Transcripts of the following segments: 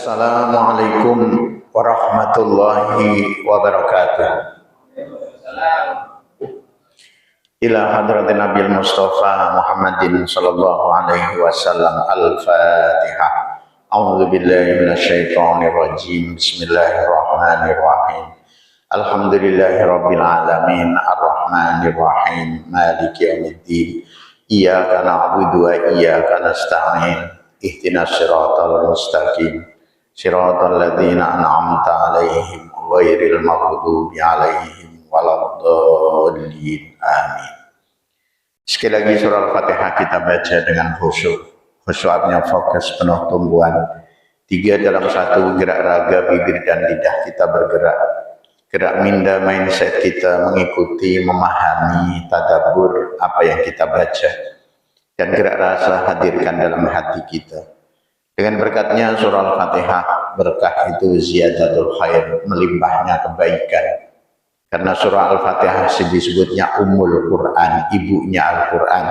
Assalamualaikum warahmatullahi wabarakatuh. Ila hadratin Nabil Mustafa Muhammadin sallallahu alaihi wasallam. Al-Fatihah. A'udzu billahi minasyaitonir rajim. Bismillahirrahmanirrahim. Alhamdulillahirabbil alamin arrahmanir rahim maliki yaumiddin. Iyyaka na'budu wa iyyaka nasta'in. Ihdinas siratal mustaqim. Siratal ladzina an'amta 'alaihim ghairil maghdubi 'alaihim waladdallin. Amin. Sekali lagi surah Al-Fatihah kita baca dengan khusyuk. Khusyuknya fokus penuh tumbuhan. 3 dalam 1 gerak raga, bibir dan lidah kita bergerak. Gerak minda mindset kita mengikuti, memahami, tadabbur apa yang kita baca. Dan gerak rasa hadirkan dalam hati kita. Dengan berkatnya surah Al-Fatihah, berkah itu ziyadatul khair, melimpahnya kebaikan. Karena surah Al-Fatihah disebutnya Ummul Quran, ibunya Al-Quran.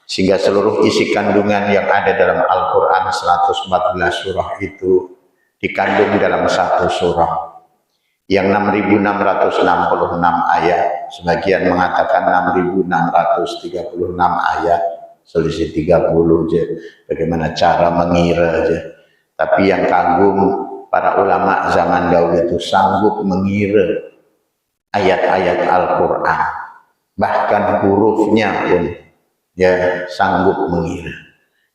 Sehingga seluruh isi kandungan yang ada dalam Al-Quran 114 surah itu dikandung dalam satu surah. Yang 6.666 ayat, sebagian mengatakan 6.636 ayat. Selisih 30 aja, bagaimana cara mengira aja. Tapi yang kagum para ulama zaman dahulu itu sanggup mengira ayat-ayat Al-Quran, bahkan hurufnya pun ya sanggup mengira.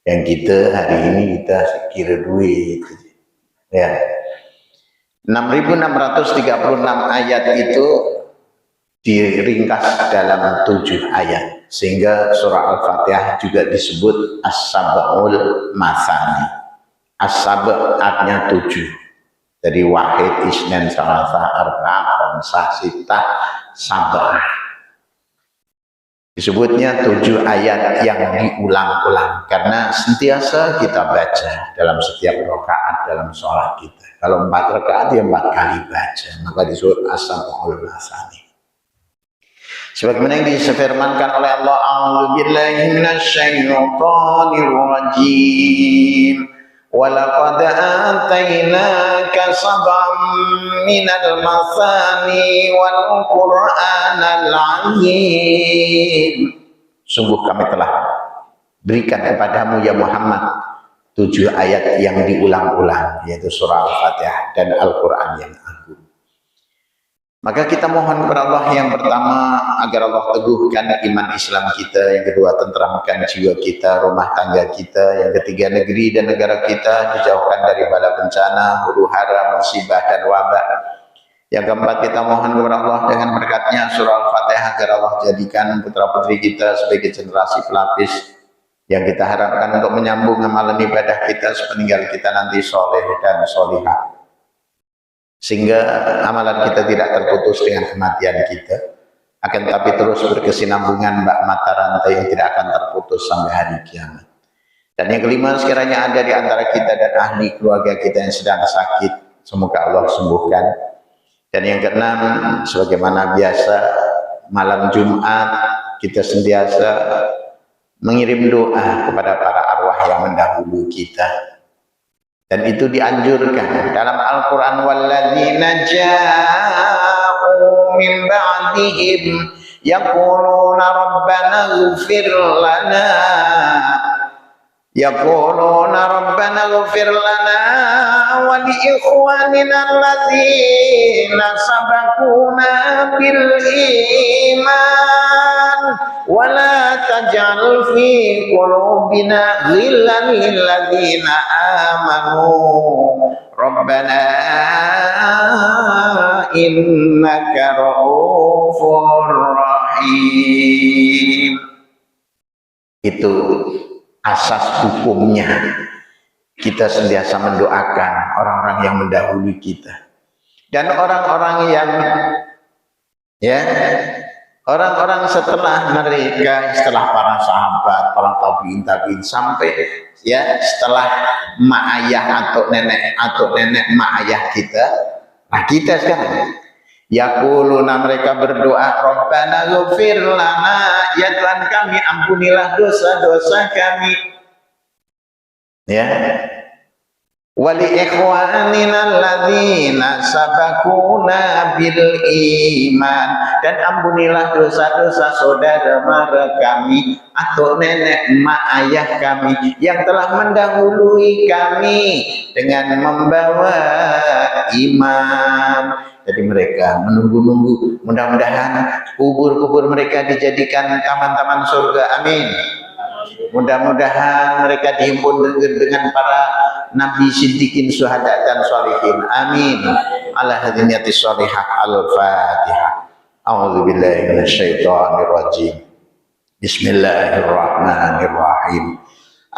Yang kita hari ini kita kira duit ya. 6.636 ayat itu diringkas dalam 7 ayat, sehingga surah Al-Fatihah juga disebut As-Sab'ul Masani. As-Sab' artinya 7. Dari wahid, isnan, salasa, arba', khamsah, sittah, sab'ah. Disebutnya 7 ayat yang diulang-ulang karena sentiasa kita baca dalam setiap rakaat dalam sholat kita. Kalau 4 rakaat ya 4 kali baca, maka disebut As-Sab'ul Masani. Sebagaimana yang disefirmankan oleh Allah, A'udzu billahi minasyaitonir rajim. Wa laqad atainaka sab'an minal masani wal qur'anal azim. Sungguh kami telah berikan kepadamu ya Muhammad 7 ayat yang diulang-ulang, yaitu surah Al-Fatihah dan Al-Qur'an yang agung. Maka kita mohon kepada Allah yang pertama agar Allah teguhkan iman Islam kita, yang kedua tenteramkan jiwa kita, rumah tangga kita, yang ketiga negeri dan negara kita dijauhkan dari bala bencana, huru hara, musibah dan wabah. Yang keempat kita mohon kepada Allah dengan berkatnya surah Al-Fatihah agar Allah jadikan putra putri kita sebagai generasi pelapis yang kita harapkan untuk menyambung amalan ibadah kita sepeninggal kita nanti soleh dan solihah. Sehingga amalan kita tidak terputus dengan kematian kita, akan tapi terus berkesinambungan bak mata rantai yang tidak akan terputus sampai hari kiamat. Dan yang kelima, sekiranya ada di antara kita dan ahli keluarga kita yang sedang sakit, semoga Allah sembuhkan. Dan yang keenam, sebagaimana biasa malam Jumat kita sentiasa mengirim doa kepada para arwah yang mendahului kita. Dan itu dianjurkan dalam Al-Quran, walladzina ja'u min ba'dihim yaquluna rabbana ighfir lana wa li ikhwanina alladzina sabaquna bil iman wa la taj'al fi qulubina ghillan lil ladzina amanu rabbana innaka ra'ufur rahim. Itu asas hukumnya. Kita sentiasa mendoakan orang-orang yang mendahului kita dan orang-orang yang orang-orang setelah mereka, setelah para sahabat, para tabi'in sampai setelah mak ayah atau nenek mak ayah kita. Nah kita sekarang yaquluna, mereka berdoa, Rabbana ighfir lana, ya Tuhan kami ampunilah dosa-dosa kami. Ya. Wali ikhwanina alladzina sabaquna bil iman, dan ampunilah dosa-dosa saudara mara kami atau nenek emak ayah kami yang telah mendahului kami dengan membawa iman. Jadi mereka menunggu-nunggu, mudah-mudahan kubur-kubur mereka dijadikan taman-taman surga, amin. Mudah-mudahan mereka dihimpun dengan para nabi, siddiqin, syuhada dan sholihin, amin. Ala hadiniyatis sholihah. Al-Fatihah. A'udzu billahi minasyaitonir rajim. Bismillahirrahmanirrahim.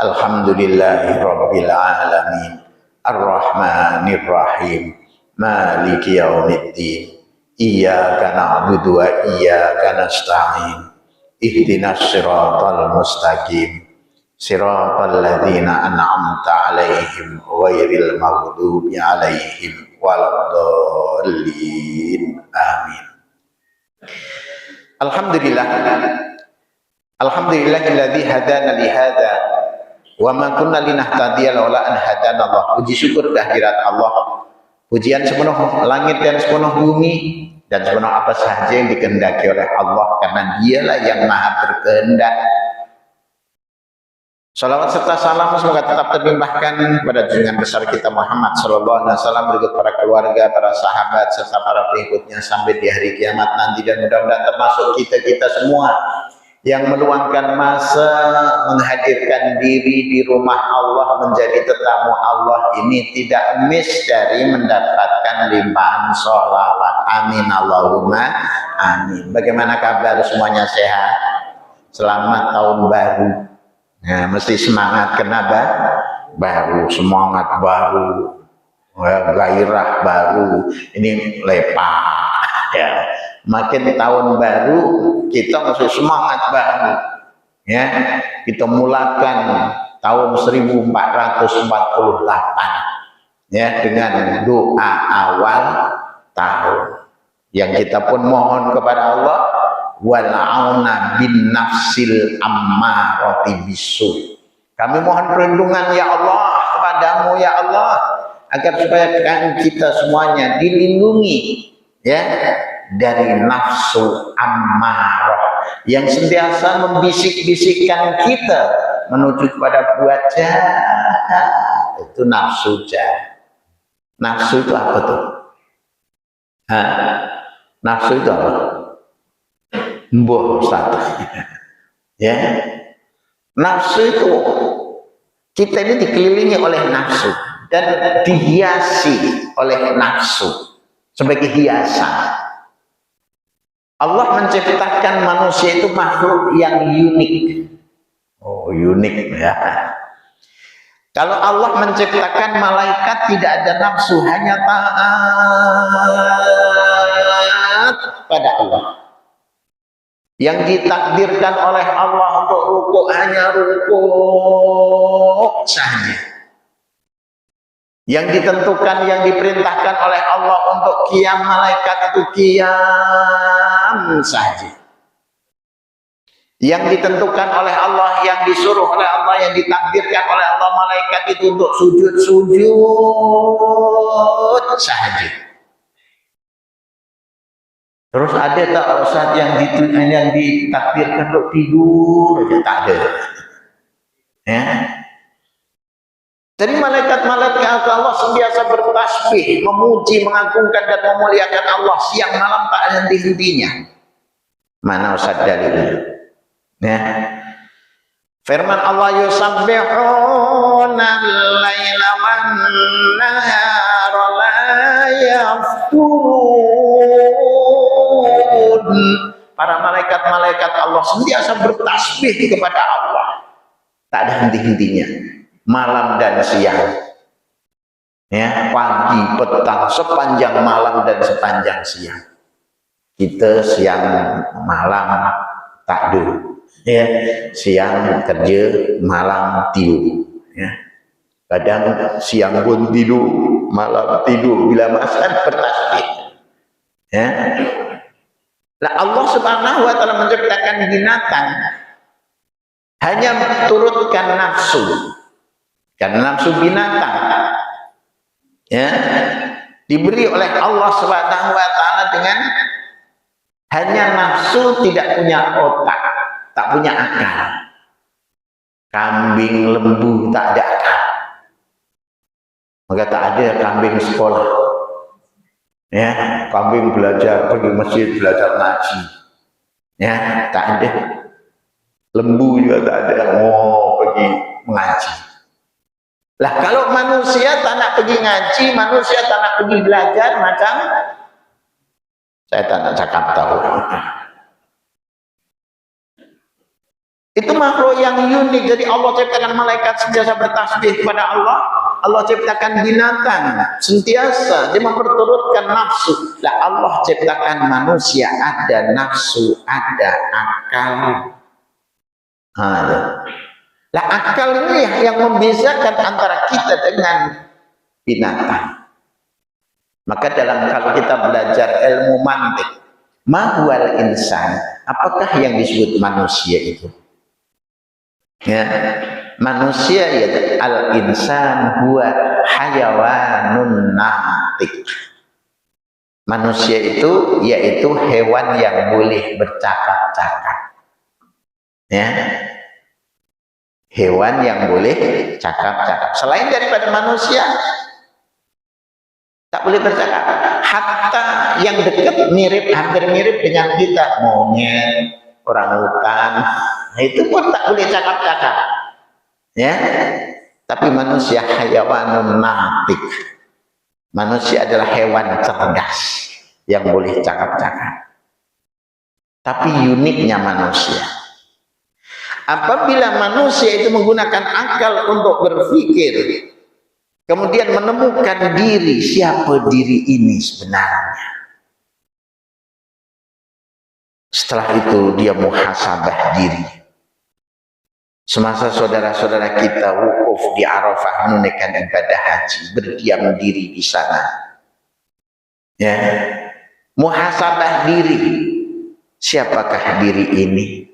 Alhamdulillahi rabbil alamin. Ar-Rahmanir Rahim. Maliki yaumiddin. Iyyaka na'budu wa iyyaka nasta'in. Ihdinas siratal mustaqim. Siratal ladzina an'amta 'alaihim ghairil maghdubi 'alaihim waladdallin. Amin. Alhamdulillah. Alhamdulillahilladzi hadana li hadza wa ma kunna linahtadiya laula an hadana Allah. Puji syukur kehadirat Allah. Pujian sepenuh langit dan sepenuh bumi dan sepenuh apa saja yang dikehendaki oleh Allah, karena dialah yang maha berkehendak. Salawat serta salam semoga tetap terlimpahkan pada junjungan besar kita Muhammad sallallahu alaihi wasallam, berikut para keluarga, para sahabat serta para pengikutnya sampai di hari kiamat nanti, dan mudah-mudahan termasuk kita semua yang meluangkan masa menghadirkan diri di rumah Allah menjadi tetamu Allah ini tidak miss dari mendapatkan limpahan sholawat. Amin Allahumma amin. Bagaimana kabar, semuanya sehat? Selamat tahun baru. Nah, mesti semangat, kenapa? Baru, semangat baru, gairah baru, ini lepak ya. Makin tahun baru kita mesti semangat baru ya. Kita mulakan tahun 1448 ya dengan doa awal tahun yang kita pun mohon kepada Allah, wal'auna bin nafsil ammarati bisu. Kami mohon perlindungan ya Allah kepadamu ya Allah, agar supaya kita semuanya dilindungi ya dari nafsu ammarah yang sentiasa membisik-bisikkan kita menuju kepada buat jahat. Itu nafsu jahat. Nafsu itu apa tuh? Nafsu itu apa? Mbuh satu. Ya. Nafsu itu, kita ini dikelilingi oleh nafsu dan dihiasi oleh nafsu sebagai hiasan. Allah menciptakan manusia itu makhluk yang unik. Oh, unik ya. Kalau Allah menciptakan malaikat tidak ada nafsu, hanya taat pada Allah. Yang ditakdirkan oleh Allah untuk rukuk hanya rukuk saja. Yang ditentukan, yang diperintahkan oleh Allah untuk qiyam, malaikat itu qiyam saja. Yang ditentukan oleh Allah, yang disuruh oleh Allah, yang ditakdirkan oleh Allah, malaikat itu untuk sujud saja. Terus ada tak Ustaz yang ditakdirkan untuk tidur aja? Tak ada. Ya. Jadi malaikat-malaikat Allah senantiasa bertasbih, memuji, mengagungkan dan memuliakan Allah siang malam tak ada henti-hentinya. Mana Ustaz dalilnya? Ya. Firman Allah, yusabbihuna al-laila wan-nahara la yafturun. Para malaikat-malaikat Allah senantiasa bertasbih kepada Allah. Tak ada henti-hentinya. Malam dan siang, ya, pagi, petang, sepanjang malam dan sepanjang siang. Kita siang malam takdur, ya, siang kerja, malam tidur, ya. Kadang siang pun tidur, malam tidur, bila masa bertasbih, ya. Nah, Allah Subhanahu wa Ta'ala menciptakan binatang hanya turutkan nafsu. Karena nafsu binatang Ya, diberi oleh Allah Subhanahu wa taala dengan hanya nafsu, tidak punya otak, tak punya akal. Kambing, lembu tak ada akal. Maka tak ada kambing sekolah. Ya, kambing belajar pergi masjid, belajar ngaji. Ya, tak ada. Lembu juga tak ada, mau pergi mengaji. Lah kalau manusia tak nak pergi ngaji, manusia tak nak pergi belajar, macam saya tak nak cakap tahu. Itu makhluk yang unik. Jadi Allah ciptakan malaikat sentiasa bertasbih kepada Allah. Allah ciptakan binatang sentiasa dia memperturutkan nafsu. Lah Allah ciptakan manusia, ada nafsu, ada akal. Lah akal ini yang membedakan antara kita dengan binatang. Maka kalau kita belajar ilmu mantik, mahwal insan, apakah yang disebut manusia itu? Ya, manusia ya al-insan huwa hayawanun natik. Manusia itu yaitu hewan yang boleh bercakap-cakap. Ya, hewan yang boleh cakap-cakap. Selain daripada manusia tak boleh bercakap. Hatta yang dekat hampir mirip dengan kita, monyet, orangutan, itu pun tak boleh cakap-cakap. Ya, tapi manusia hayawanun natik. Manusia adalah hewan cerdas yang boleh cakap-cakap. Tapi uniknya manusia, apabila manusia itu menggunakan akal untuk berpikir, kemudian menemukan diri, siapa diri ini sebenarnya. Setelah itu dia muhasabah diri. Semasa saudara-saudara kita wukuf di Arafah menunaikan ibadah haji, berdiam diri di sana. Ya, muhasabah diri. Siapakah diri ini?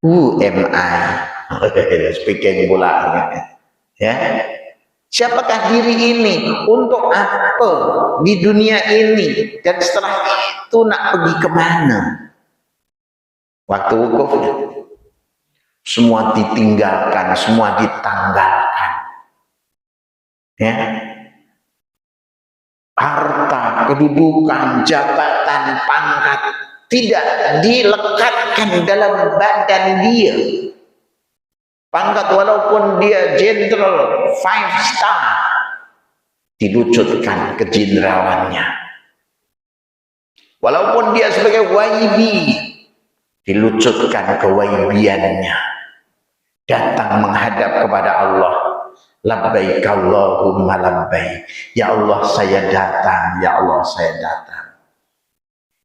Who am I? Speaking bola. Ya. Siapakah diri ini? Untuk apa di dunia ini? Dan setelah itu nak pergi kemana? Waktu wukuf semua ditinggalkan, semua ditanggalkan. Ya. Harta, kedudukan, jabatan, pangkat tidak dilekatkan dalam badan dia. Pangkat walaupun dia jenderal 5 star dilucutkan kejeneralannya. Walaupun dia sebagai YB dilucutkan kewaibiannya. Datang menghadap kepada Allah, labbaik Allahumma labbaik, ya Allah saya datang, ya Allah saya datang.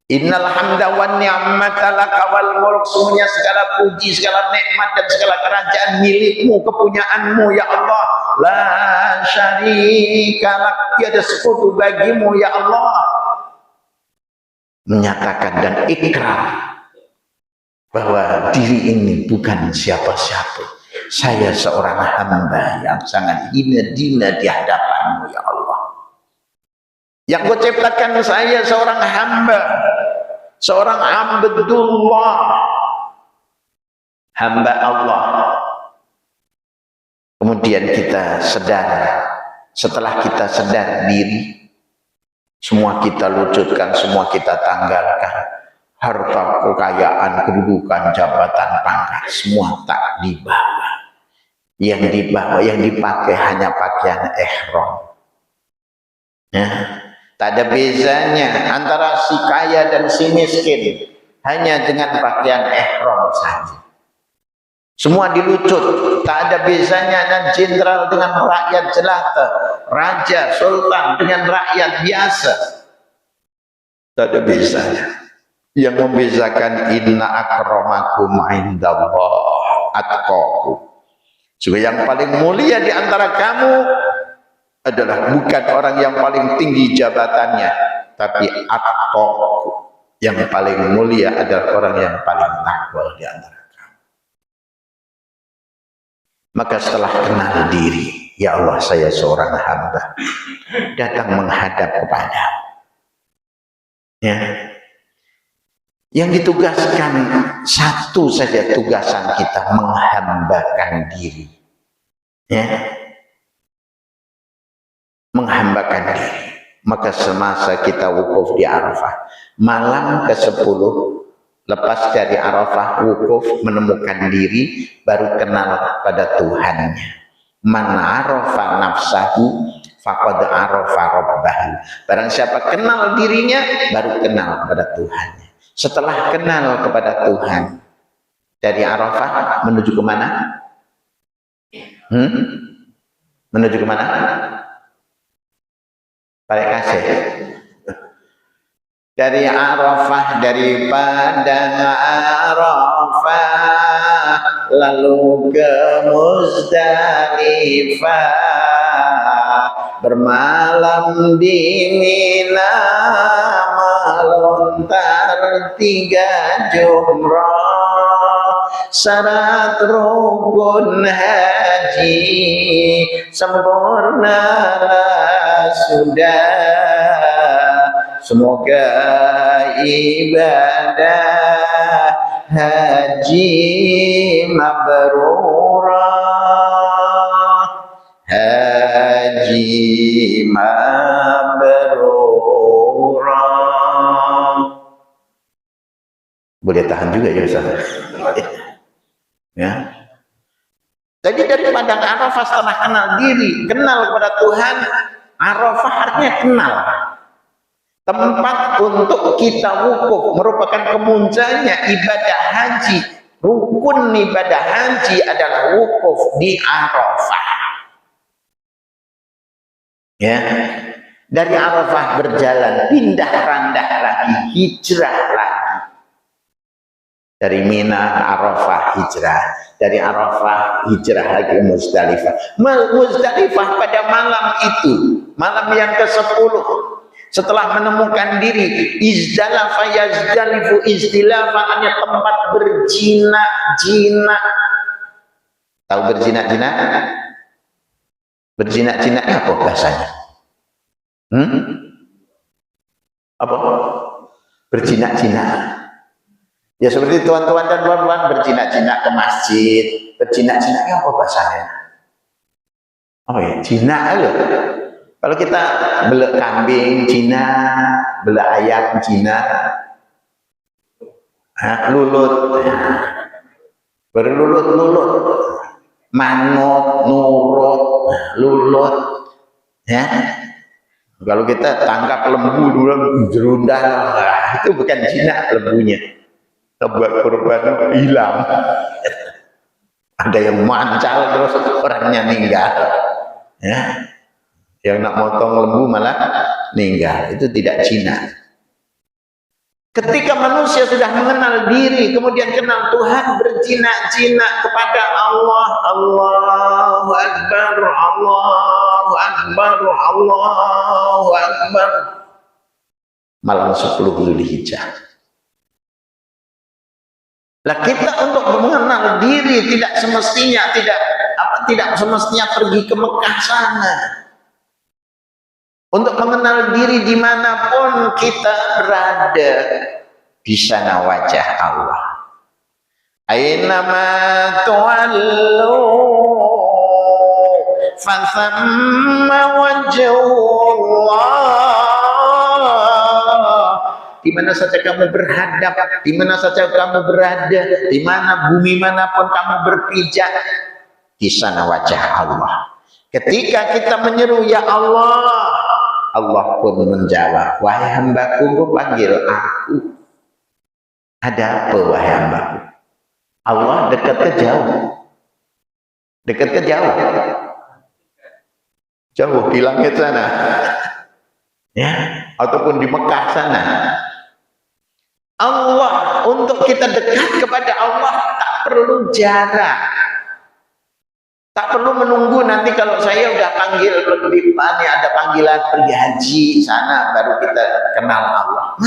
Innal hamda wan ni'mata laka wal mulk, semuanya segala puji, segala nikmat dan segala kerajaan milikmu, kepunyaanmu ya Allah. La syarika lak, tiada sekutu bagimu ya Allah. Menyatakan dan ikrar bahwa diri ini bukan siapa-siapa. Saya seorang hamba yang sangat hina dina di hadapanmu ya Allah. Yang kau ciptakan saya seorang hamba, seorang abdullah, hamba Allah. Kemudian kita sadar, setelah kita sadar diri, semua kita lucutkan, semua kita tanggalkan. Harta, kekayaan, kedudukan, jabatan, pangkat, semua tak dibawa. Yang dibawa, yang dipakai hanya pakaian ihram. Ya. Tak ada bezanya antara si kaya dan si miskin, hanya dengan pakaian ihram saja. Semua dilucut, tak ada bezanya dan jenderal dengan rakyat jelata, raja, sultan dengan rakyat biasa. Tak ada bezanya. Yang membezakan inna akramakum indallah atqakum. Juga yang paling mulia di antara kamu adalah bukan orang yang paling tinggi jabatannya, tapi atqakum. Yang paling mulia adalah orang yang paling takwa di antara kamu. Maka setelah kenal diri, ya Allah, saya seorang hamba datang menghadap kepadamu. Ya. Yang ditugaskan satu saja tugasan kita, menghambakan diri. Ya. Menghambakan diri. Maka semasa kita wukuf di Arafah, malam ke-10 lepas dari Arafah, wukuf menemukan diri, baru kenal pada Tuhannya. Man arafa nafsahu faqad arafa rabbahu. Barang siapa kenal dirinya, baru kenal pada Tuhannya. Setelah kenal kepada Tuhan, dari Arafah menuju ke mana? Menuju ke mana? Balik kasih. Dari Arafah, dari padang Arafah, lalu ke Muzdalifah, bermalam di Mina, melontar 3 jumrah, syarat rukun haji sempurna sudah. Semoga ibadah haji mabrurah, haji mabrurah. Boleh tahan juga ya Ustaz. Ya. Jadi dari padang Arafah setelah kenal diri, kenal kepada Tuhan, Arafah artinya kenal. Tempat untuk kita wukuf, merupakan kemunculannya ibadah haji. Rukun ibadah haji adalah wukuf di Arafah. Ya. Dari Arafah berjalan, pindah randah lagi, hijrah lagi. Dari Mina, Arafah, hijrah. Dari Arafah, hijrah lagi ke Muzdalifah. Muzdalifah pada malam itu, malam yang ke-10, setelah menemukan diri, izdalafa yazdalifu izdilafah, hanya tempat berjinak-jinak. Tahu berjinak-jinak? Berjinak-jinak apa bahasanya? Apa? Berjinak-jinak. Ya seperti tuan-tuan dan puan-puan berjinak-jinak ke masjid. Berjinak-jinaknya apa bahasanya? Oh ya, jinak loh. Kalau kita belek kambing jinak, belek ayam jinak, lulut, berlulut-lulut, manut, nurut, lulut, ya. Kalau kita tangkap lembu dulu jerundal, itu bukan jinak lembunya. Buat korban hilang. Ada yang mancal terus orangnya meninggal. Ya. Yang nak motong lembu malah meninggal. Itu tidak jinak. Ketika manusia sudah mengenal diri, kemudian kenal Tuhan, berjinak-jinak kepada Allah. Allahu Akbar, Allahu Akbar, Allahu Akbar. Malam 10 Dzulhijjah. Lah kita untuk mengenal diri tidak semestinya pergi ke Mekah sana. Untuk mengenal diri dimanapun kita berada, di sana wajah Allah. Ainama tuwallu fathamma wajhullah. Di mana saja kamu berhadap, di mana saja kamu berada, di mana bumi manapun kamu berpijak, di sana wajah Allah. Ketika kita menyeru ya Allah, Allah pun menjawab, wahai hambaku, kau panggil aku. Ada apa wahai hambaku? Allah dekat ke jauh? Dekat ke jauh? Jauh di langit sana, ya, ataupun di Mekah sana. Allah, untuk kita dekat kepada Allah tak perlu jarak, tak perlu menunggu nanti kalau saya udah panggil lebih depan, ada panggilan pergi haji sana baru kita kenal Allah.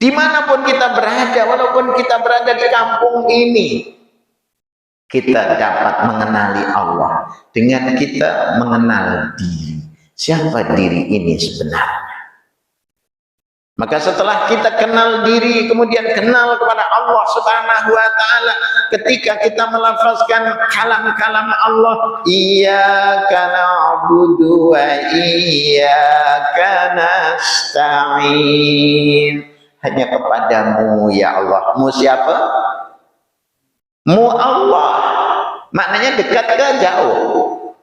Dimanapun kita berada, walaupun kita berada di kampung ini, kita dapat mengenali Allah dengan kita mengenal diri. Siapa diri ini sebenarnya? Maka setelah kita kenal diri, kemudian kenal kepada Allah Subhanahu wa Ta'ala, ketika kita melafazkan kalam-kalam Allah, iyyaka na'budu wa iyyaka nasta'in, hanya kepadamu ya Allah. Mu siapa? Mu Allah. Maknanya dekat ke jauh?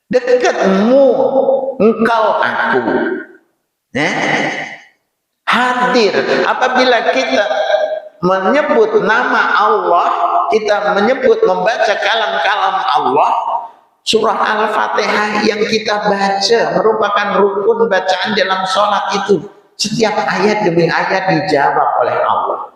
Dekatmu, engkau, aku. Hadir. Apabila kita menyebut nama Allah, kita membaca kalam-kalam Allah, surah Al-Fatihah yang kita baca merupakan rukun bacaan dalam sholat itu. Setiap ayat demi ayat dijawab oleh Allah.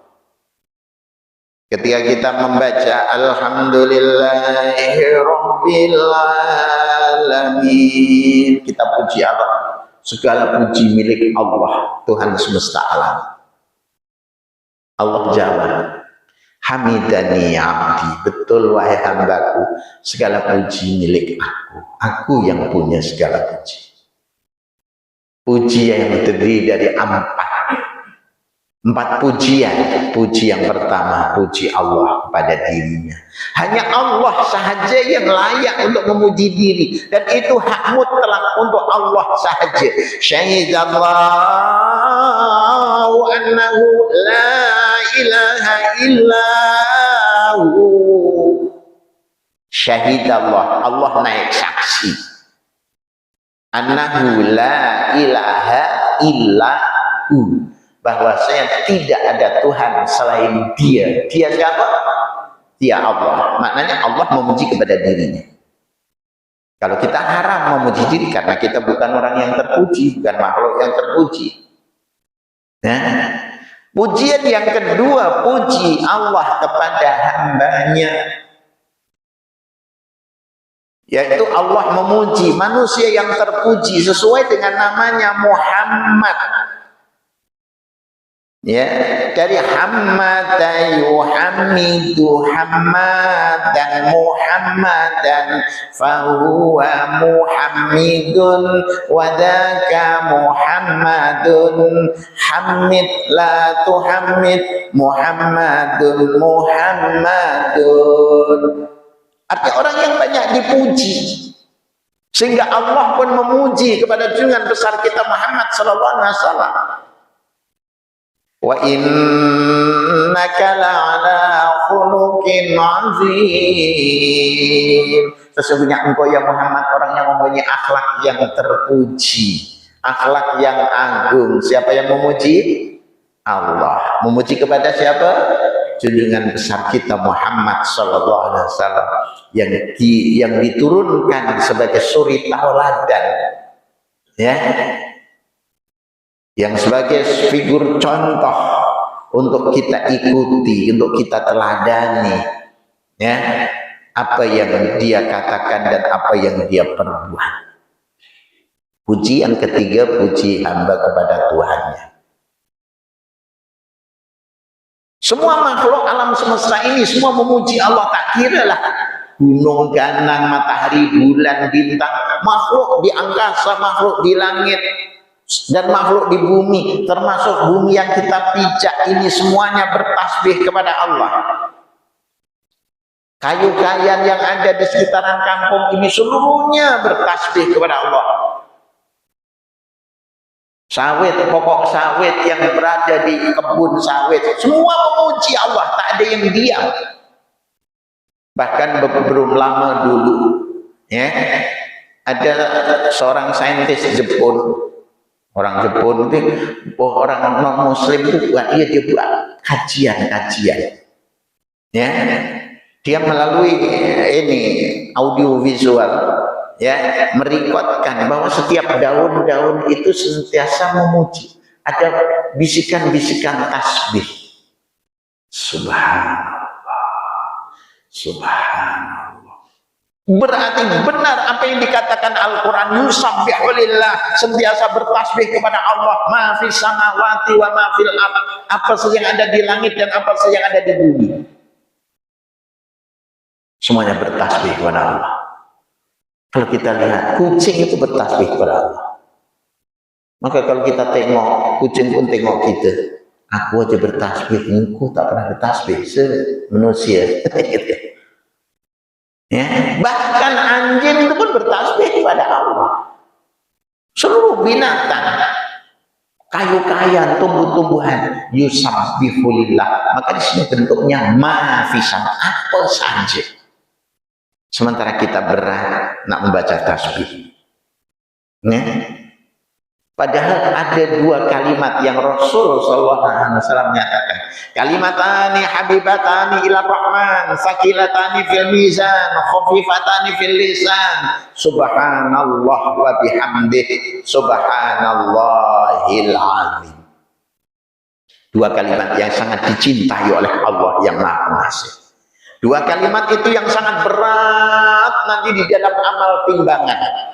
Ketika kita membaca Alhamdulillahirrabbilalamin, kita puji Allah. Segala puji milik Allah, Tuhan semesta alam. Allah jawab, hamidani abdi, betul wahai hambaku, segala puji milik aku yang punya segala puji. Puji yang terdiri dari empat pujian. Puji yang pertama, puji Allah kepada dirinya. Hanya Allah sahaja yang layak untuk memuji diri, dan itu hak mutlak untuk Allah sahaja. Syahidallahu annahu la ilaha illahu. Syahidallah, Allah naik saksi. Annahu la ilaha illahu, bahwasanya tidak ada Tuhan selain Dia. Dia siapa? Dia Allah. Maknanya Allah memuji kepada dirinya. Kalau kita haram memuji diri, karena kita bukan orang yang terpuji, bukan makhluk yang terpuji. Pujian yang kedua, puji Allah kepada hambanya, yaitu Allah memuji manusia yang terpuji sesuai dengan namanya Muhammad. Ya, dari hamada yuhammidu hammadan muhammadan fahuwa muhammidun wadaka muhammadun hammid la tuhammid muhammadun muhammadun. Artinya orang yang banyak dipuji, sehingga Allah pun memuji kepada junjungan besar kita Muhammad sallallahu alaihi wasallam. Wa innaka la'ala khuluqin 'azim. Sesungguhnya engkau ya Muhammad orang yang mempunyai akhlak yang terpuji, akhlak yang agung. Siapa yang memuji? Allah. Memuji kepada siapa? Junjungan besar kita Muhammad sallallahu alaihi wasallam yang diturunkan sebagai suri tauladan, ya, yang sebagai figur contoh untuk kita ikuti, untuk kita teladani, ya, apa yang dia katakan dan apa yang dia perbuat. Puji yang ketiga, puji hamba kepada Tuhannya. Semua makhluk alam semesta ini semua memuji Allah, tak kira lah gunung, ganang, matahari, bulan, bintang, makhluk di angkasa, makhluk di langit, dan makhluk di bumi, termasuk bumi yang kita pijak ini, semuanya bertasbih kepada Allah. Kayu-kayan yang ada di sekitaran kampung ini seluruhnya bertasbih kepada Allah. Sawit, pokok sawit yang berada di kebun sawit, semua memuji Allah, tak ada yang diam. Bahkan belum lama dulu, ya, ada seorang saintis Jepun. Orang Jepun itu, orang non Muslim itu dia buat kajian, ya, dia melalui ini audio visual, ya, merekodkan bahwa setiap daun-daun itu senantiasa memuji, ada bisikan-bisikan tasbih. Subhanallah, subhanallah. Berarti benar apa yang dikatakan Al-Quran, yusabbihu lillah, sentiasa bertasbih kepada Allah, ma fis samawati wa ma fil ardh, apa saja yang ada di langit dan apa saja yang ada di bumi. semuanya bertasbih kepada Allah. Kalau kita lihat kucing itu bertasbih kepada Allah, maka kalau kita tengok kucing pun tengok kita. Aku aja bertasbih, engkau tak pernah bertasbih manusia. Ya, bahkan anjing itu pun bertasbih kepada Allah. Seluruh binatang, kayu-kayan, tumbuh-tumbuhan, yusabbihulillah. Maka di sini bentuknya mafisan, apa saja. Sementara kita berat nak membaca tasbih. Ya? Padahal ada dua kalimat yang Rasul sallallahu alaihi wasallam nyatakan. Kalimatani habibatani ila rahman, sakilatani fil mizan, khafifatani fil lisan. Subhanallah wa bihamdihi, subhanallahil azim. Dua kalimat yang sangat dicintai oleh Allah yang Maha Pengasih. Dua kalimat itu yang sangat berat nanti di dalam amal timbangan.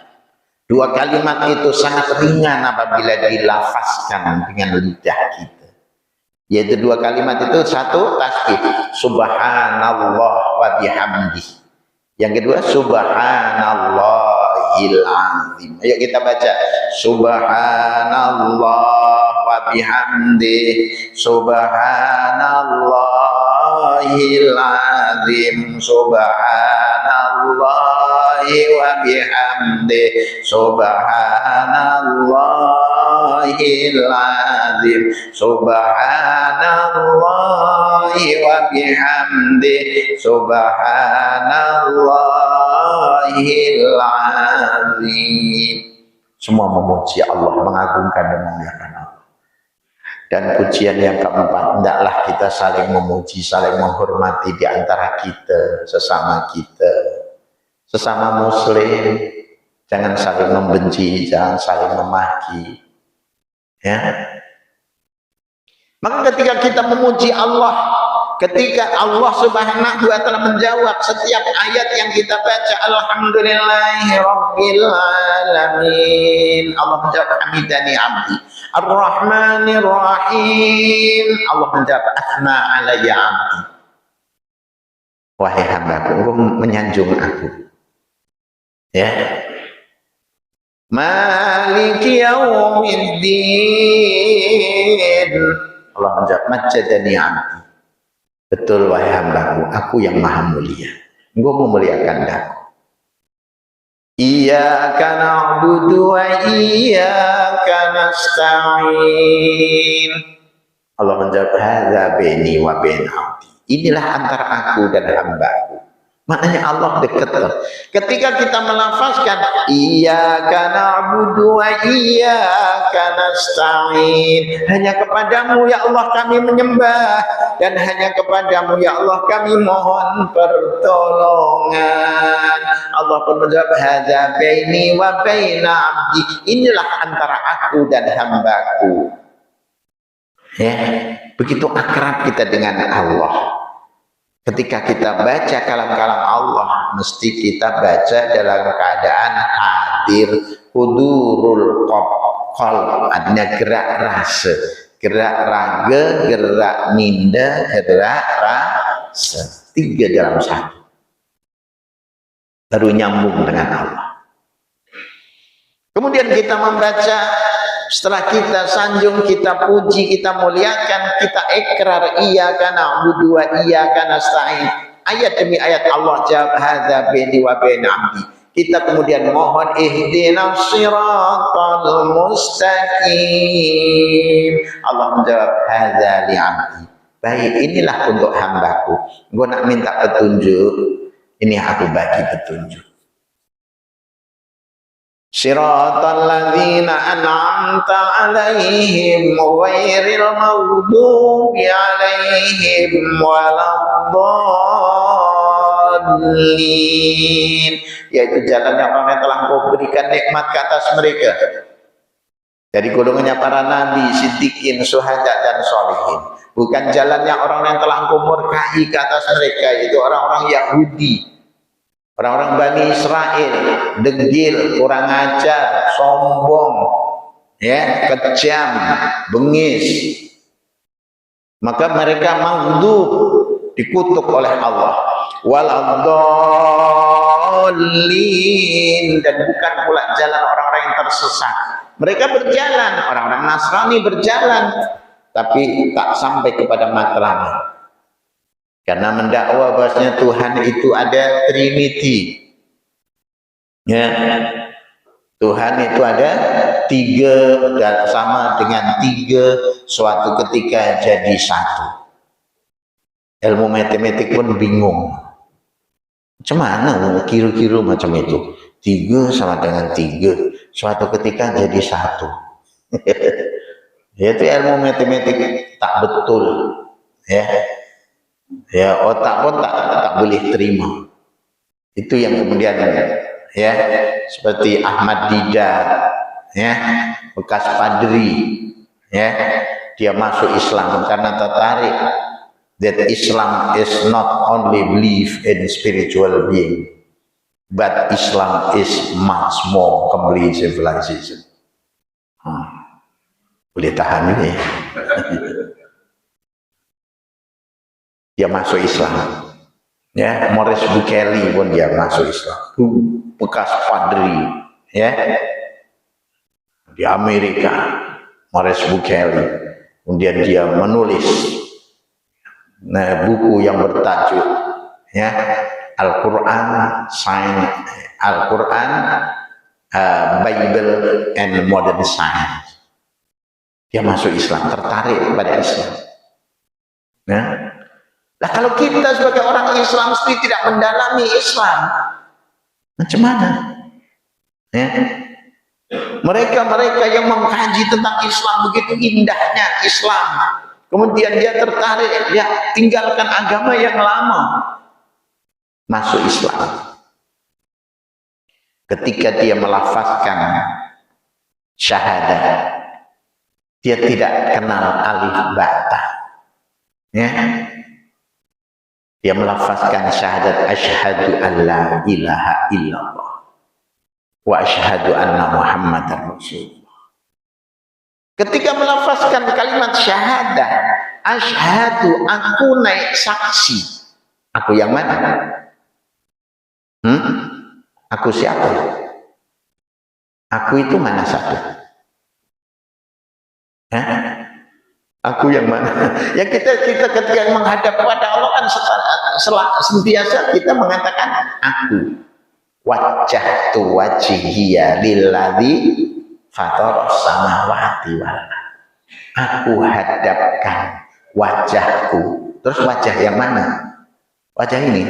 Dua kalimat itu sangat ringan apabila dilafazkan dengan lidah kita. Yaitu dua kalimat itu, satu tasbih, subhanallah wa bihamdi. Yang kedua subhanallahil azim. Ayo kita baca subhanallah wa bihamdi, subhanallahil azim, subhanallah wa bihamdi, subhanallahil azim, subhanallahi wa bihamdi, subhanallahil azim. Semua memuji Allah, mengagungkan dan memuliakan Allah. Dan pujian yang keempat, hendaklah kita saling memuji, saling menghormati di antara kita, sesama kita. Sesama muslim, jangan saling membenci, jangan saling memaki. Ya. Maka ketika kita memuji Allah, ketika Allah Subhanahu wa taala menjawab setiap ayat yang kita baca, alhamdulillahirabbil alamin. Allah menjawab hamidani abdi. Ar-Rahmanir Rahim. Allah menjawab athna alayya abdi. Wahai hambaku, engkau menyanjung aku. Ya, Maliki yaumiddin. Allah menjawab majjadani abdi. Betul wahai hambaku, aku yang maha mulia. Engkau memuliakan aku. Iyyaka na'budu wa iyyaka nasta'in. Allah menjawab hadza baini wa bain abdi. Inilah antara aku dan hambaku. Maknanya Allah dekat. Ketika kita melafazkan iyyaka na'budu wa iyyaka nasta'in, hanya kepadamu ya Allah kami menyembah, dan hanya kepadamu ya Allah kami mohon pertolongan. Allah pun menjawab hadza baini wa baina abdi. Inilah antara aku dan hambaku. Ya, begitu akrab kita dengan Allah. Ketika kita baca kalam-kalam Allah, mesti kita baca dalam keadaan hadir, hudurul qalb, adanya gerak rasa, gerak raga, gerak minda, gerak rasa, tiga dalam satu, baru nyambung dengan Allah. Kemudian kita membaca, setelah kita sanjung, kita puji, kita muliakan, kita ikrar iyyaka na'budu wa iyyaka nasta'in. Ayat demi ayat Allah jawab hadza baini wa baina abdi. Kita kemudian mohon ihdinas siratal mustaqim. Allah menjawab hadza li abdi. Baik, inilah untuk hambaku. Gua nak minta petunjuk, ini aku bagi petunjuk. Siratal ladzina an'amta 'alaihim ghairil maghdubi 'alaihim waladdallin. Yaitu jalan yang orang yang telah Kau berikan nikmat ke atas mereka dari golongannya para nabi, siddiqin, syuhada dan sholihin. Bukan jalannya orang yang telah Kau murkai ke atas mereka, itu orang-orang Yahudi, orang-orang Bani Israel, degil, kurang ajar, sombong, ya, kejam, bengis. Maka mereka maghdub, dikutuk oleh Allah. waladdallin, dan bukan pula jalan orang-orang yang tersesat. Mereka berjalan, orang-orang Nasrani berjalan, tapi tak sampai kepada matlabnya. Karena mendakwa bahasanya Tuhan itu ada Trinity. Ya. Tuhan itu ada tiga dan sama dengan tiga, suatu ketika jadi satu. Ilmu matematik pun bingung. Macam mana kira-kira macam itu? Tiga sama dengan tiga, suatu ketika jadi satu. Itu ilmu matematik tak betul. Ya, otak pun tak boleh terima. Itu yang kemudian ya, seperti Ahmad Didat, ya, bekas padri, ya, dia masuk Islam karena tertarik that Islam is not only belief in spiritual being, but Islam is much more complete civilization. Boleh tahan ini. Dia masuk Islam. Ya, Maurice Bucaille pun dia masuk Islam. Bekas padri, ya, di Amerika, Maurice Bucaille. Kemudian dia menulis buku yang bertajuk, ya, Al-Quran, Al-Quran, Bible and Modern Science. Dia masuk Islam, tertarik pada Islam. Ya. Nah, kalau kita sebagai orang Islam sendiri tidak mendalami Islam, macam mana? Ya. Mereka yang mengkaji tentang Islam, begitu indahnya Islam, kemudian dia tertarik, dia tinggalkan agama yang lama, masuk Islam. Ketika dia melafazkan syahadat, dia tidak kenal alif bata. Ya. Dia melafazkan syahadat asyhadu an la ilaha illallah wa asyhadu anna Muhammadar Rasulullah. Ketika melafazkan kalimat syahadat, asyhadu, aku naik saksi. Aku yang mana? Aku siapa? Aku itu mana satu? Aku yang mana? Ya kita ketika menghadap kepada Allah kan sentiasa kita mengatakan aku. Wajjahtu wajhiya lilladzi fataras samawati wal ardh. Aku hadapkan wajahku. Terus wajah yang mana? Wajah ini.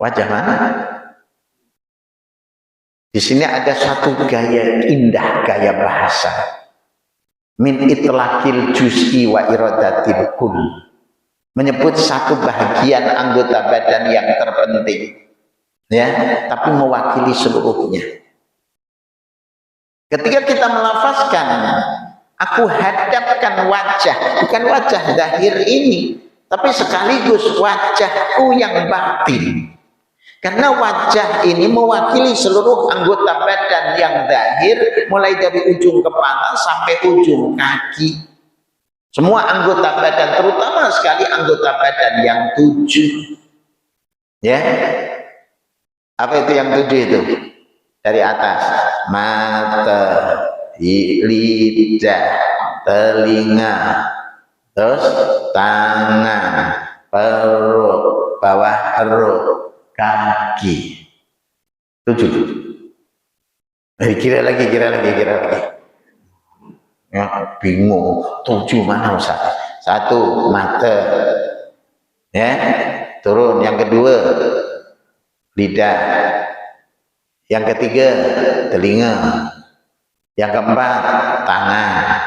Wajah mana? Di sini ada satu gaya indah, gaya bahasa. Min itlaqil juz'i wa iradatil kull. Menyebut satu bagian anggota badan yang terpenting, ya, tapi mewakili seluruhnya. Ketika kita melafazkan, aku hadapkan wajah, bukan wajah zahir ini, tapi sekaligus wajahku yang batin. Karena wajah ini mewakili seluruh anggota badan yang zahir, mulai dari ujung kepala sampai ujung kaki. Semua anggota badan, terutama sekali anggota badan yang 7. Ya. Apa itu yang 7 itu? Dari atas. Mata, lidah, telinga, terus tangan, perut, bawah perut, kaki. 7. Kira lagi. Ya, bingung. 7 mana Ustaz? 1 mata, ya, turun. Yang kedua lidah, yang ketiga telinga, yang keempat tangan,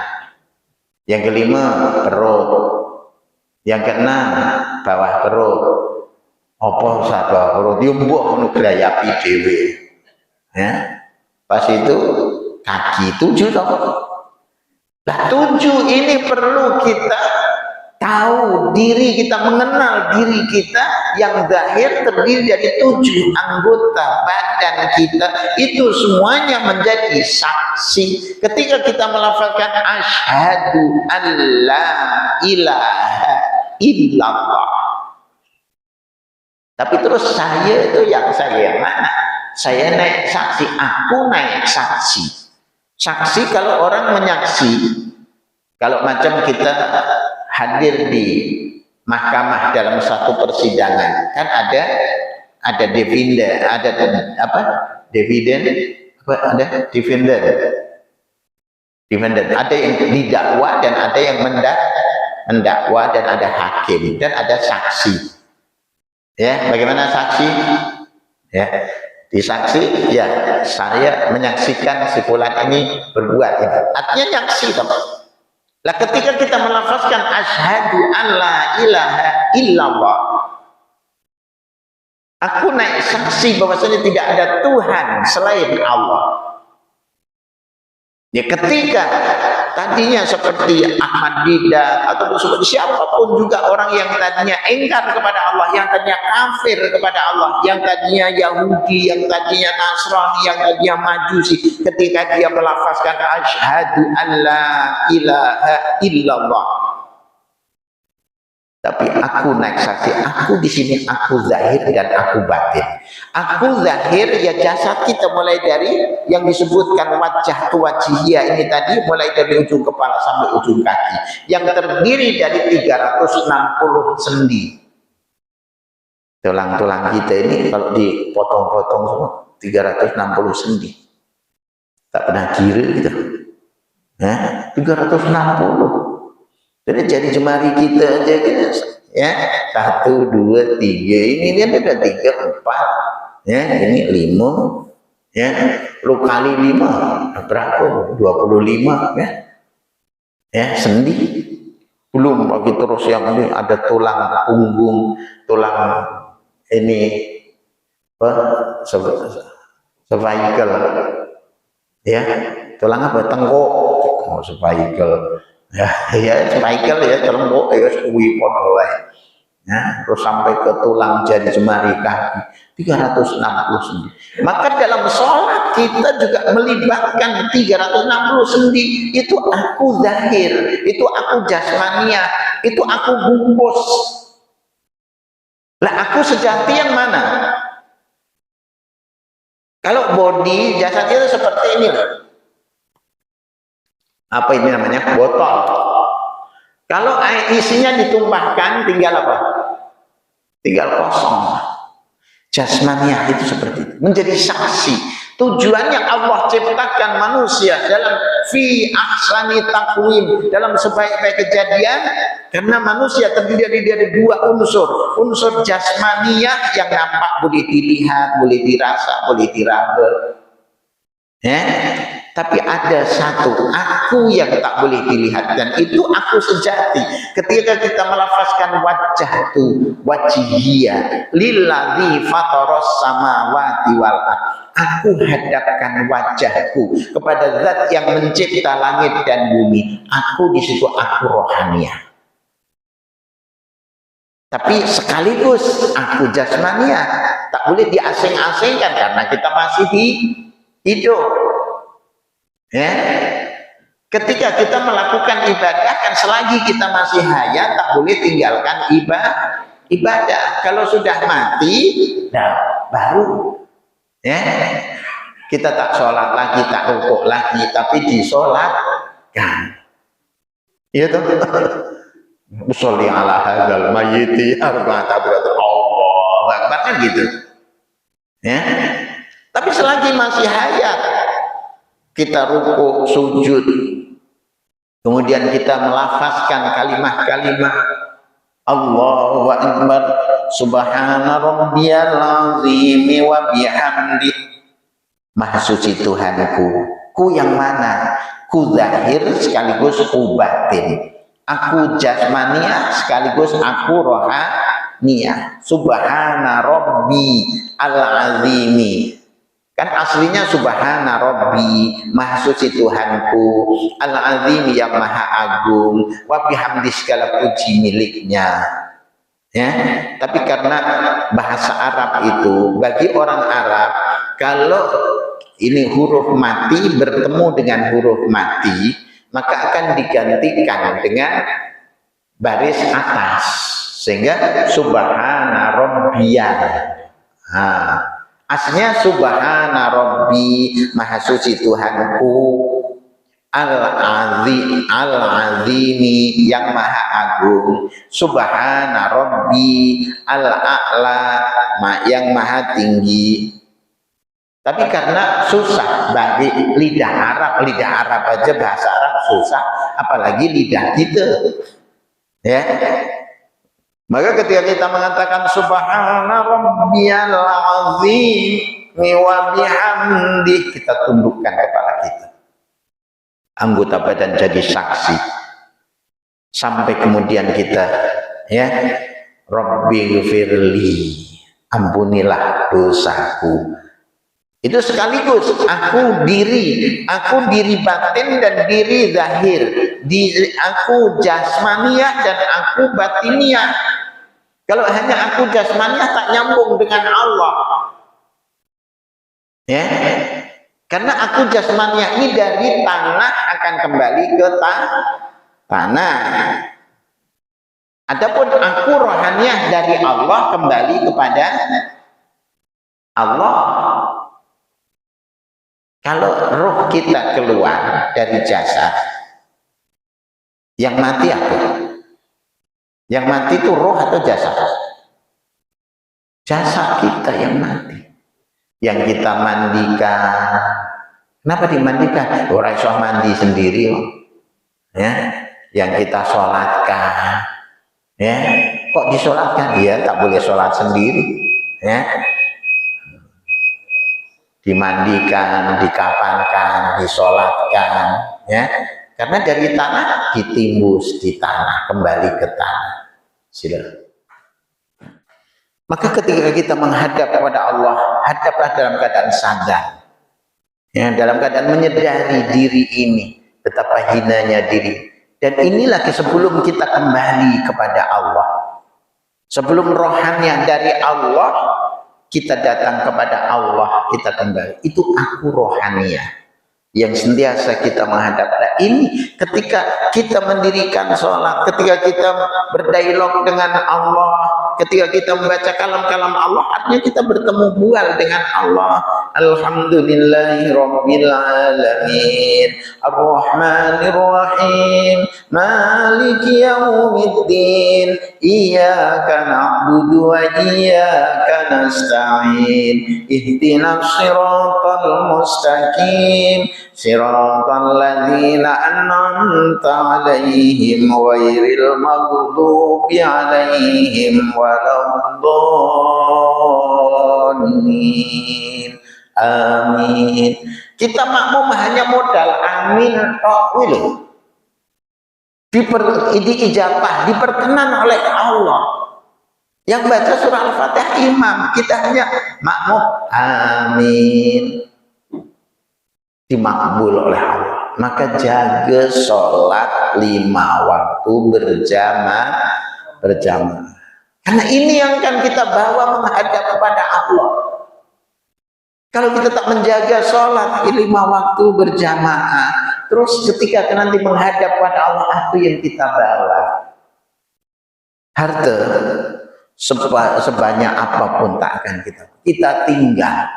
yang kelima perut, yang keenam bawah perut. Apa Ustaz bawah perut? Mbok ngono grayapi dhewe. Ya. Pas itu kaki 7 toh. Nah, 7 ini perlu kita tahu diri kita, mengenal diri kita yang zahir terdiri dari 7 anggota badan kita. Itu semuanya menjadi saksi. Ketika kita melafalkan asyhadu an la ilaha illallah. Tapi terus saya itu yang mana? Saya naik saksi, aku naik saksi. Saksi kalau orang menyaksi, kalau macam kita hadir di mahkamah dalam satu persidangan, kan ada dividen, ada apa? Dividen, apa ada dividen. Ada yang didakwa dan ada yang mendakwa dan ada hakim dan ada saksi. Ya, bagaimana saksi? Ya, di saksi, ya saya menyaksikan si fulan ini berbuat ini. Artinya nyaksi, teman. Lah ketika kita melafazkan asyhadu an la ilaha illallah, aku naik saksi bahwasanya tidak ada Tuhan selain Allah. Ya ketika tadinya seperti Ahmad Didat atau seperti siapapun juga orang yang tadinya engkar kepada Allah, yang tadinya kafir kepada Allah, yang tadinya Yahudi, yang tadinya Nasrani, yang tadinya Majusi, ketika dia melafazkan asyhadu an la ilaha illallah, tapi aku naik saksi, aku di sini aku zahir dan aku batin. Aku zahir ya jasad kita mulai dari yang disebutkan wajah ke wajhiyah ini tadi, mulai dari ujung kepala sampai ujung kaki, yang terdiri dari 360 sendi. Tulang-tulang kita ini kalau dipotong-potong semua 360 sendi. Tak pernah kira gitu. 360. Jadi jemari kita aja gitu, ya 1, 2, 3, ini dia ada 3, 4, ya ini 5, ya lu kali 5 berapa? 25, ya sendi. Belum lagi terus yang ini ada tulang punggung, tulang ini apa? Cervical, ya tulang apa? Tengkuk, cervical. Ya cervical ya celembok ya suwi podoe. Ya, terus sampai ke tulang jari jemari kaki 360 sendi. Maka dalam sholat kita juga melibatkan 360 sendi. Itu aku zahir, itu aku jasmania, itu aku bungkus. Lah aku sejati yang mana? Kalau body jasad itu seperti ini loh. Apa ini namanya? Botol. Kalau air isinya ditumpahkan tinggal apa? Tinggal kosong. Jasmaniah itu seperti itu. Menjadi saksi. Tujuannya Allah ciptakan manusia dalam fi ahsani taqwim, dalam sebaik-baik kejadian, karena manusia terdiri dari 2 unsur. Unsur jasmaniah yang nampak boleh dilihat, boleh dirasa, boleh diraba. Ya. Tapi ada satu aku yang tak boleh dilihat, dan itu aku sejati. Ketika kita melafazkan wajah itu wajhiyah lilladzi fataras samawati wal ardh, aku hadapkan wajahku kepada zat yang mencipta langit dan bumi. Aku di situ aku rohaniah. Tapi sekaligus aku jasmaniah, tak boleh diasing-asingkan karena kita masih hidup. Ya, ketika kita melakukan ibadah kan selagi kita masih hayat tak boleh tinggalkan ibadah. Kalau sudah mati, nah baru ya kita tak sholat lagi, tak rukuk lagi, tapi disolatkan. Iya toh. Sholli ala hadzal mayyiti arba'ata Allah Akbar kan gitu. Ya. Tapi selagi masih hayat, kita rukuk, sujud, kemudian kita melafazkan kalimat-kalimat Allahu Akbar, Subhana Rabbiyal Azim wa bihamdi. Maha suci Tuhanku, ku yang mana? Ku zahir sekaligus ku batin, aku jasmaniah sekaligus aku rohaniah. Subhana Rabbi al-Azimi, kan aslinya subhana rabbi, maha suci Tuhanku, al-azim yang maha agung, wa bihamdi segala puji miliknya. Ya, tapi karena bahasa Arab itu bagi orang Arab, kalau ini huruf mati bertemu dengan huruf mati, maka akan digantikan dengan baris atas, sehingga subhana rabbiyal. Aslinya subhana rabbi, maha suci Tuhanku, al-azimi, yang maha agung, subhana rabbi al-a'la, yang maha tinggi. Tapi karena susah bagi lidah Arab aja bahasa Arab susah, apalagi lidah kita, ya. Maka ketika kita mengatakan subhana rabbiyal azim wa bihamdi, kita tundukkan kepala kita, anggota badan jadi saksi, sampai kemudian kita, ya, Rabbighfirli, ampunilah dosaku. Itu sekaligus aku diri batin dan diri zahir, aku jasmaniah dan aku batiniah. Kalau hanya aku jasmaniah tak nyambung dengan Allah, ya, karena aku jasmaniah ini dari tanah akan kembali ke tanah. Adapun aku rohaniah dari Allah kembali kepada Allah. Kalau roh kita keluar dari jasad, yang mati apa? Yang mati itu roh atau jasad? Jasad kita yang mati, yang kita mandikan. Kenapa dimandikan? Orang iso mandi sendiri, ya. Yang kita sholatkan, ya. Kok disolatkan? Dia tak boleh sholat sendiri, ya. Dimandikan, dikafankan, disolatkan, ya, karena dari tanah ditimbus di tanah, kembali ke tanah. Sila. Maka ketika kita menghadap kepada Allah, hadaplah dalam keadaan sadar, ya, dalam keadaan menyadari diri ini betapa hinanya diri. Dan inilah sebelum kita kembali kepada Allah, sebelum rohaniah dari Allah, kita datang kepada Allah, kita kembali. Itu aku rohaniah yang sentiasa kita menghadap. Nah, ini ketika kita mendirikan sholat, ketika kita berdialog dengan Allah, ketika kita membaca kalam-kalam Allah, artinya kita bertemu bual dengan Allah. Alhamdulillahirabbil alamin, arrahmanir rahim, maliki yaumiddin, iyyaka na'budu wa iyyaka nasta'in, ihdinas siratal mustaqim, siratal ladzina an'amta 'alaihim ghairil maghdubi 'alaihim waladdallin. Amin. Kita makmum hanya modal amin tok lho. Diijabah, diperkenan oleh Allah. Yang baca surah Al-Fatihah imam, kita hanya makmum amin, dimakbul oleh Allah. Maka jaga sholat 5 waktu berjamaah. Karena ini yang akan kita bawa menghadap kepada Allah. Kalau kita tak menjaga sholat 5 waktu berjamaah, terus ketika nanti menghadap kepada Allah, apa yang kita bawa? Harta sebanyak apapun tak akan kita tinggal.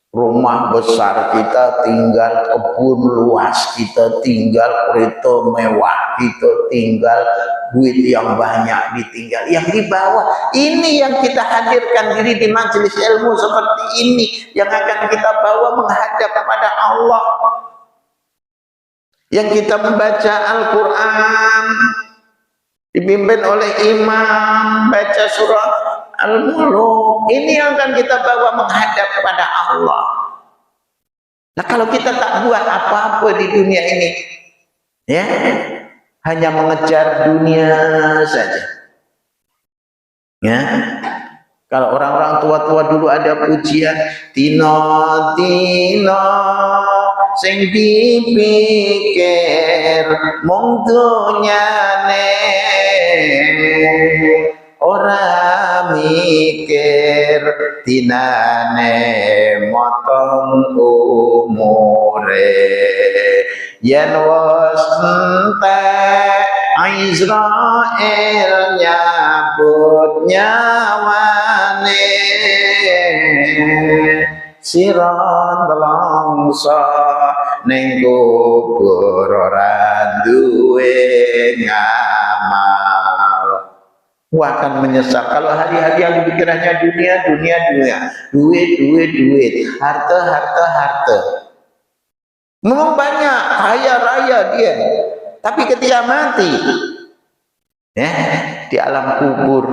Rumah besar kita tinggal, kebun luas kita tinggal, kereta mewah kita tinggal, duit yang banyak ditinggal. Yang dibawa ini yang kita hadirkan diri di majelis ilmu seperti ini, yang akan kita bawa menghadap kepada Allah. Yang kita membaca Al-Quran dipimpin oleh imam, baca surah Al-Muluk, ini yang akan kita bawa menghadap kepada Allah. Nah, kalau kita tak buat apa-apa di dunia ini, ya, hanya mengejar dunia saja, ya. Kalau orang-orang tua-tua dulu ada pujian, tino tino sing dipikir mung dunyane, ora mikir dinane motong umure, yen wis entek Israel nyabut nyawane siron longso ning kubur ora duwe ngamal. Akan menyesal kalau hari-hari yang dipikirannya duit, harta. Memang banyak, kaya raya dia. Tapi ketika mati, di alam kubur,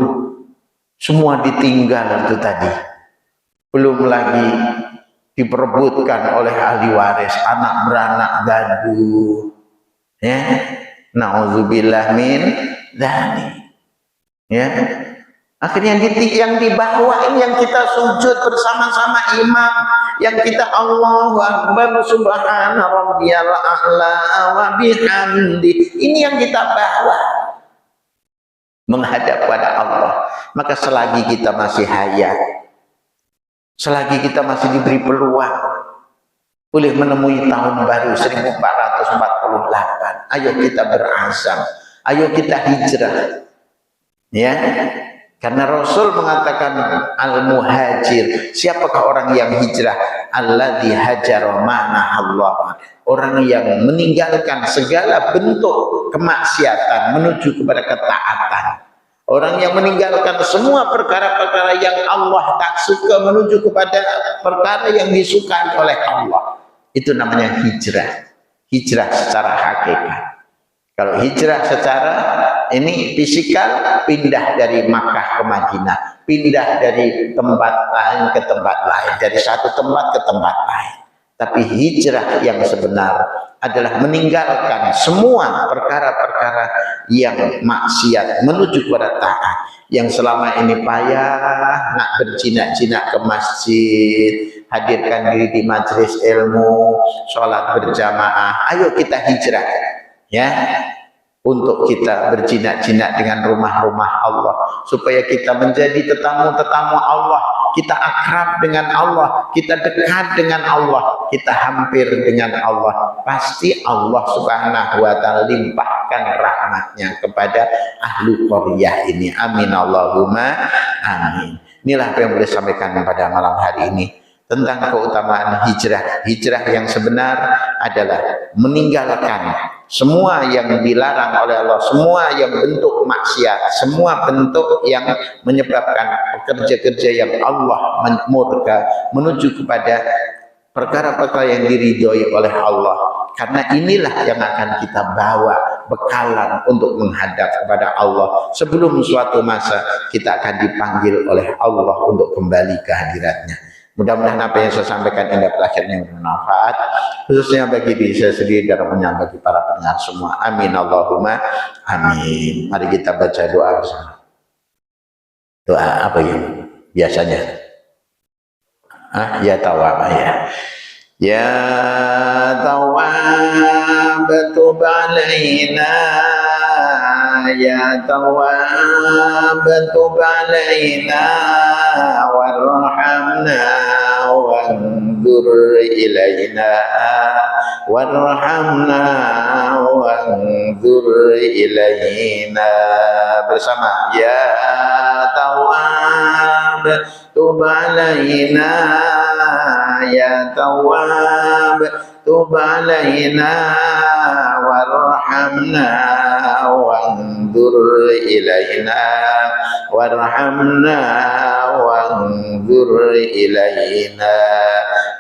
semua ditinggal itu tadi. Belum lagi diperebutkan oleh ahli waris, anak beranak gaduh. Nauzubillah min dzalik. Akhirnya yang dibawa ini yang kita sujud bersama-sama imam, yang kita Allahu Akbar subhana rabbiyal a'la wa bihamdi, ini yang kita bawa menghadap pada Allah. Maka selagi kita masih hayat, selagi kita masih diberi peluang boleh menemui tahun baru 1448, ayo kita berazam, ayo kita hijrah. Karena Rasul mengatakan al-muhajir, siapakah orang yang hijrah? Alladzi hajara ma'nahallah, orang yang meninggalkan segala bentuk kemaksiatan menuju kepada ketaatan, orang yang meninggalkan semua perkara-perkara yang Allah tak suka menuju kepada perkara yang disukai oleh Allah. Itu namanya hijrah. Hijrah secara hakikat. Kalau hijrah secara ini fisikal, pindah dari Makkah ke Madinah, pindah dari tempat lain ke tempat lain, dari satu tempat ke tempat lain. Tapi hijrah yang sebenar adalah meninggalkan semua perkara-perkara yang maksiat menuju kepada taat. Yang selama ini payah nak berjinak-jinak ke masjid, hadirkan diri di majelis ilmu, sholat berjamaah. Ayo kita hijrah, untuk kita berjinak-jinak dengan rumah-rumah Allah, supaya kita menjadi tetamu-tetamu Allah, kita akrab dengan Allah, kita dekat dengan Allah, kita hampir dengan Allah. Pasti Allah subhanahu wa ta'ala limpahkan rahmatnya kepada ahlu qaryah ini. Amin Allahumma amin. Inilah apa yang boleh sampaikan pada malam hari ini tentang keutamaan hijrah. Hijrah yang sebenar adalah meninggalkan semua yang dilarang oleh Allah, semua yang bentuk maksiat, semua bentuk yang menyebabkan kerja-kerja yang Allah murka, menuju kepada perkara-perkara yang diridhoi oleh Allah. Karena inilah yang akan kita bawa bekalan untuk menghadap kepada Allah. Sebelum suatu masa kita akan dipanggil oleh Allah untuk kembali ke hadiratnya. Mudah-mudahan apa yang saya sampaikan ini akhirnya bermanfaat, khususnya bagi diri saya sendiri dan bagi para pendengar semua. Amin Allahumma amin. Mari kita baca doa bersama. Doa apa ya biasanya? Ya tawab ya. Ya tawab tub alaina, ya tawab tub alaina warhamna wanzur ilaina, warhamna wanzur ilaina. Bersama, ya tawab tub alaina, ya tawab tub alaina warhamna wanzur ilaina, warhamna wanzur ilaina.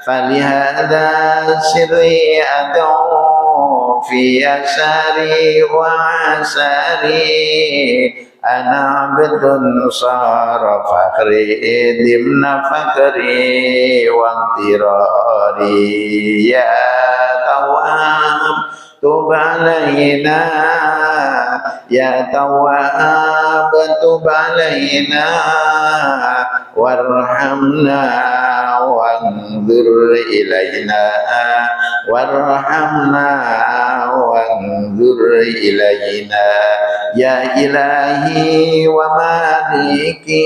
Falihada sirri ad'u fi asari wa asari, ana abdun sara fakhri dimna fakhri wa tirari. Ya tawab tub alaina, ya tawab tub alaina warhamna wanzur ilaina, warhamna wanzur ilaina. Ya ilahi wa maliki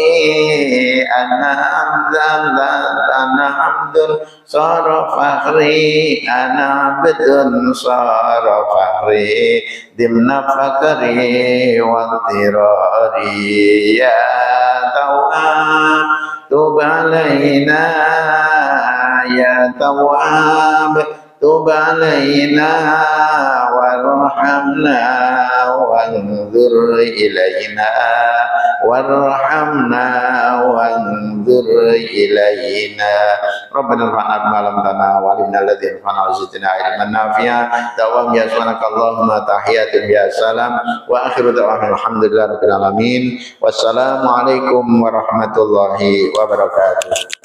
ana abdallah ana abdun sara fakhri ana abdun sara fakhri dimna fakri wa tirari ya tawab tub alaina ya tawab tub alaina warhamna wanzur ilaina warhamna wanzur ilaina Rabbana anfa'na bima 'allamtana wa 'allimna alladhi yanfa'una wa zidna ilman nafi'a dawam ya subhanakallahumma tahiyatun ya salam wa akhiru da'wana alhamdulillahi rabbil alamin wassalamu alaikum warahmatullahi wabarakatuh.